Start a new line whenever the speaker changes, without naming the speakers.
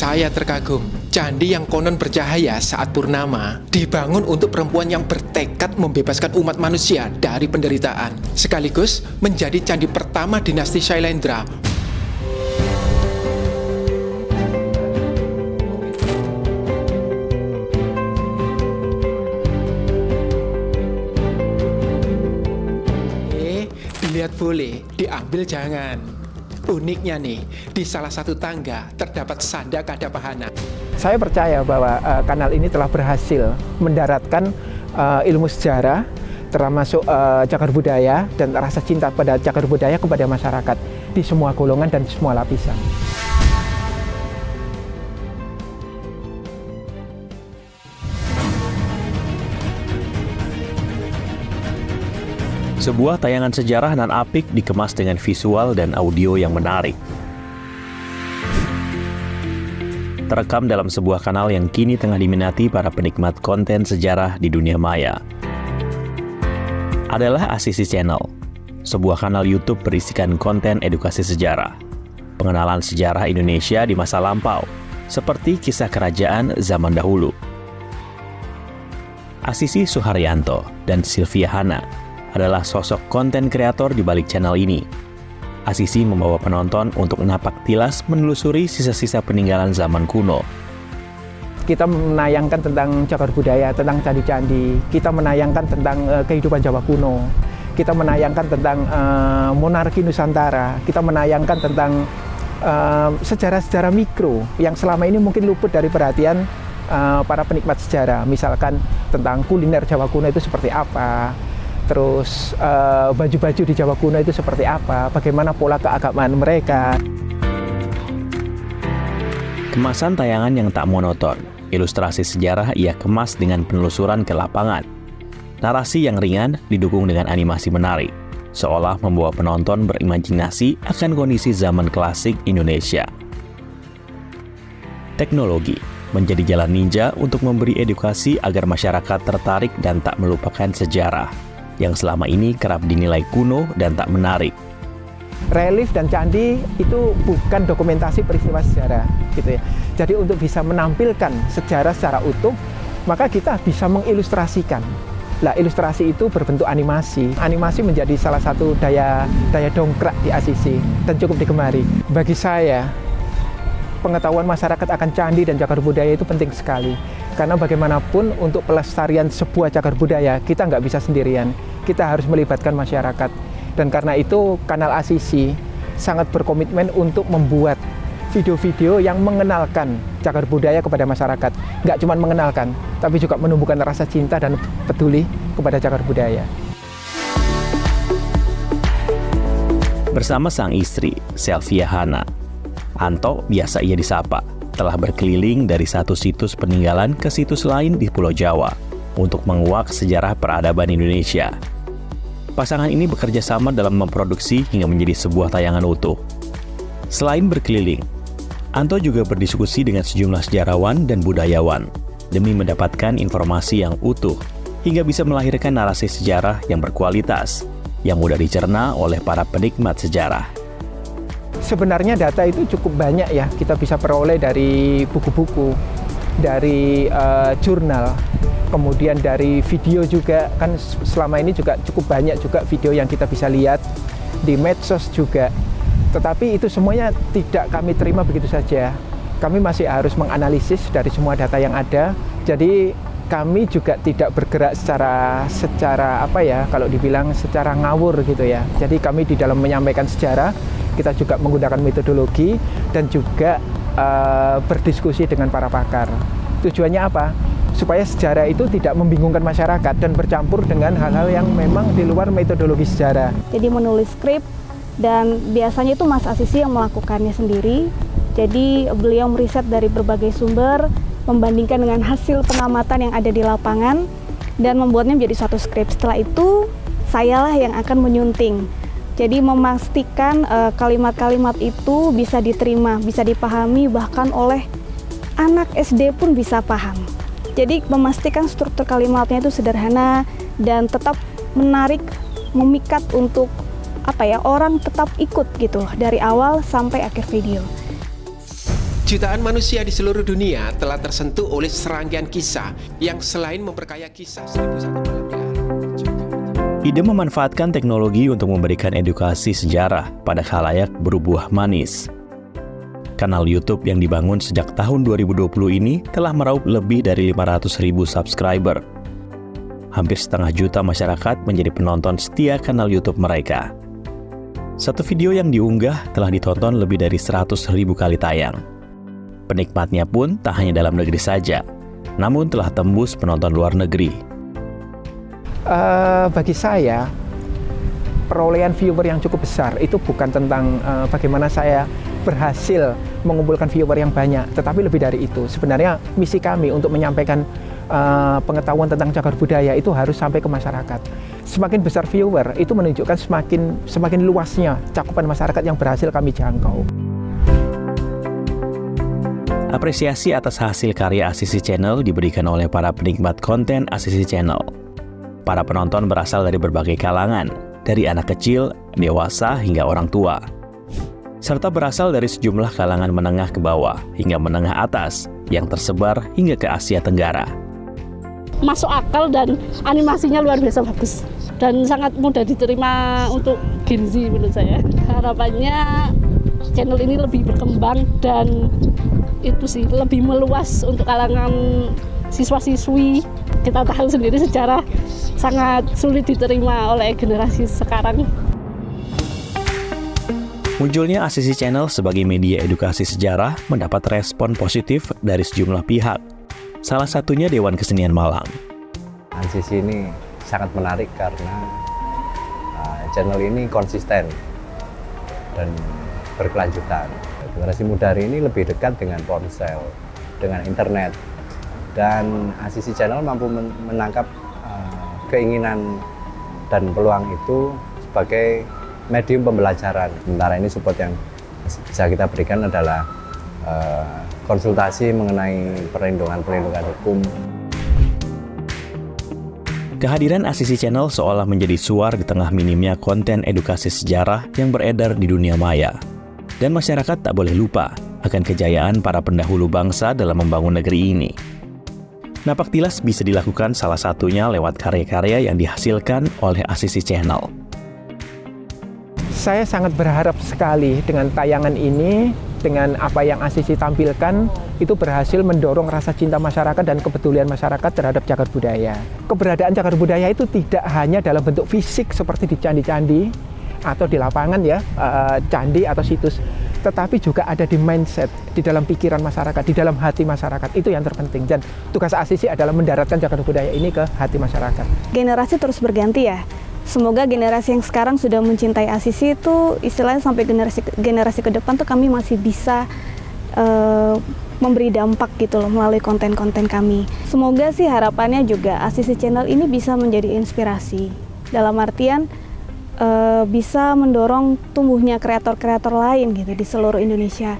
Saya terkagum, candi yang konon bercahaya saat purnama dibangun untuk perempuan yang bertekad membebaskan umat manusia dari penderitaan, sekaligus menjadi candi pertama dinasti Shailendra. Dilihat boleh, diambil jangan. Uniknya nih, di salah satu tangga terdapat sanda Kadapahana.
Saya percaya bahwa kanal ini telah berhasil mendaratkan ilmu sejarah, termasuk cagar budaya dan rasa cinta pada cagar budaya kepada masyarakat di semua golongan dan semua lapisan.
Sebuah tayangan sejarah nan apik dikemas dengan visual dan audio yang menarik. Terekam dalam sebuah kanal yang kini tengah diminati para penikmat konten sejarah di dunia maya. Adalah Asisi Channel, sebuah kanal YouTube berisikan konten edukasi sejarah, pengenalan sejarah Indonesia di masa lampau, seperti kisah kerajaan zaman dahulu. Asisi Suharyanto dan Sylvia Hana adalah sosok konten kreator di balik channel ini. Asisi membawa penonton untuk napak tilas menelusuri sisa-sisa peninggalan zaman kuno.
Kita menayangkan tentang cagar budaya, tentang candi-candi. Kita menayangkan tentang kehidupan Jawa kuno. Kita menayangkan tentang monarki Nusantara. Kita menayangkan tentang sejarah-sejarah mikro yang selama ini mungkin luput dari perhatian para penikmat sejarah. Misalkan tentang kuliner Jawa kuno itu seperti apa. Terus baju-baju di Jawa kuno itu seperti apa, bagaimana pola keagamaan mereka.
Kemasan tayangan yang tak monoton, ilustrasi sejarah ia kemas dengan penelusuran ke lapangan. Narasi yang ringan didukung dengan animasi menarik, seolah membawa penonton berimajinasi akan kondisi zaman klasik Indonesia. Teknologi menjadi jalan ninja untuk memberi edukasi agar masyarakat tertarik dan tak melupakan sejarah yang selama ini kerap dinilai kuno dan tak menarik.
Relief dan candi itu bukan dokumentasi peristiwa sejarah, gitu ya. Jadi untuk bisa menampilkan sejarah secara utuh, maka kita bisa mengilustrasikan. Lah, ilustrasi itu berbentuk animasi. Animasi menjadi salah satu daya dongkrak di Asisi dan cukup digemari. Bagi saya, pengetahuan masyarakat akan candi dan cagar budaya itu penting sekali. Karena bagaimanapun untuk pelestarian sebuah cagar budaya, kita nggak bisa sendirian. Kita harus melibatkan masyarakat. Dan karena itu kanal Asisi sangat berkomitmen untuk membuat video-video yang mengenalkan cagar budaya kepada masyarakat. Nggak cuma mengenalkan, tapi juga menumbuhkan rasa cinta dan peduli kepada cagar budaya.
Bersama sang istri, Sylvia Hana, Anto biasa ia disapa, telah berkeliling dari satu situs peninggalan ke situs lain di Pulau Jawa untuk menguak sejarah peradaban Indonesia. Pasangan ini bekerja sama dalam memproduksi hingga menjadi sebuah tayangan utuh. Selain berkeliling, Anto juga berdiskusi dengan sejumlah sejarawan dan budayawan demi mendapatkan informasi yang utuh hingga bisa melahirkan narasi sejarah yang berkualitas, yang mudah dicerna oleh para penikmat sejarah.
Sebenarnya data itu cukup banyak ya, kita bisa peroleh dari buku-buku, dari jurnal, kemudian dari video juga, kan selama ini juga cukup banyak juga video yang kita bisa lihat di medsos juga. Tetapi itu semuanya tidak kami terima begitu saja. Kami masih harus menganalisis dari semua data yang ada. Jadi kami juga tidak bergerak secara apa ya, kalau dibilang secara ngawur gitu ya. Jadi kami di dalam menyampaikan sejarah, kita juga menggunakan metodologi dan juga berdiskusi dengan para pakar. Tujuannya apa? Supaya sejarah itu tidak membingungkan masyarakat dan bercampur dengan hal-hal yang memang di luar metodologi sejarah.
Jadi menulis skrip, dan biasanya itu Mas Asisi yang melakukannya sendiri. Jadi beliau meriset dari berbagai sumber, membandingkan dengan hasil pengamatan yang ada di lapangan, dan membuatnya menjadi suatu skrip. Setelah itu, sayalah yang akan menyunting. Jadi memastikan kalimat-kalimat itu bisa diterima, bisa dipahami, bahkan oleh anak SD pun bisa paham. Jadi memastikan struktur kalimatnya itu sederhana dan tetap menarik, memikat untuk orang tetap ikut gitu dari awal sampai akhir video.
Jutaan manusia di seluruh dunia telah tersentuh oleh serangkaian kisah yang selain memperkaya kisah 1001 Malam di Arab,
Ide memanfaatkan teknologi untuk memberikan edukasi sejarah pada khalayak berbuah manis. Kanal YouTube yang dibangun sejak tahun 2020 ini telah meraup lebih dari 500.000 subscriber. Hampir setengah juta masyarakat menjadi penonton setia kanal YouTube mereka. Satu video yang diunggah telah ditonton lebih dari 100.000 kali tayang. Penikmatnya pun tak hanya dalam negeri saja, namun telah tembus penonton luar negeri.
Bagi saya, perolehan viewer yang cukup besar itu bukan tentang bagaimana saya berhasil mengumpulkan viewer yang banyak, tetapi lebih dari itu. Sebenarnya misi kami untuk menyampaikan pengetahuan tentang cagar budaya itu harus sampai ke masyarakat. Semakin besar viewer itu menunjukkan semakin luasnya cakupan masyarakat yang berhasil kami jangkau.
Apresiasi atas hasil karya ACC Channel diberikan oleh para penikmat konten ACC Channel. Para penonton berasal dari berbagai kalangan, dari anak kecil, dewasa, hingga orang tua. Serta berasal dari sejumlah kalangan menengah ke bawah hingga menengah atas yang tersebar hingga ke Asia Tenggara.
Masuk akal dan animasinya luar biasa bagus dan sangat mudah diterima untuk Gen Z menurut saya. Harapannya channel ini lebih berkembang dan itu sih lebih meluas untuk kalangan siswa-siswi. Kita tahu sendiri sejarah sangat sulit diterima oleh generasi sekarang.
Munculnya ACC Channel sebagai media edukasi sejarah mendapat respon positif dari sejumlah pihak. Salah satunya Dewan Kesenian Malang.
ACC ini sangat menarik karena channel ini konsisten dan berkelanjutan. Generasi muda hari ini lebih dekat dengan ponsel, dengan internet, dan ACC Channel mampu menangkap keinginan dan peluang itu sebagai medium pembelajaran. Sementara ini support yang bisa kita berikan adalah konsultasi mengenai perlindungan hukum.
Kehadiran ACC Channel seolah menjadi suar di tengah minimnya konten edukasi sejarah yang beredar di dunia maya. Dan masyarakat tak boleh lupa akan kejayaan para pendahulu bangsa dalam membangun negeri ini. Napak tilas bisa dilakukan salah satunya lewat karya-karya yang dihasilkan oleh ACC Channel.
Saya sangat berharap sekali dengan tayangan ini, dengan apa yang ACC tampilkan, itu berhasil mendorong rasa cinta masyarakat dan kepedulian masyarakat terhadap cagar budaya. Keberadaan cagar budaya itu tidak hanya dalam bentuk fisik seperti di candi-candi atau di lapangan ya, candi atau situs, tetapi juga ada di mindset, di dalam pikiran masyarakat, di dalam hati masyarakat. Itu yang terpenting, dan tugas ACC adalah mendaratkan cagar budaya ini ke hati masyarakat.
Generasi terus berganti ya. Semoga generasi yang sekarang sudah mencintai ACC itu istilahnya sampai generasi ke depan tuh kami masih bisa memberi dampak gitu loh melalui konten-konten kami. Semoga sih harapannya juga ACC Channel ini bisa menjadi inspirasi. Dalam artian bisa mendorong tumbuhnya kreator-kreator lain gitu di seluruh Indonesia.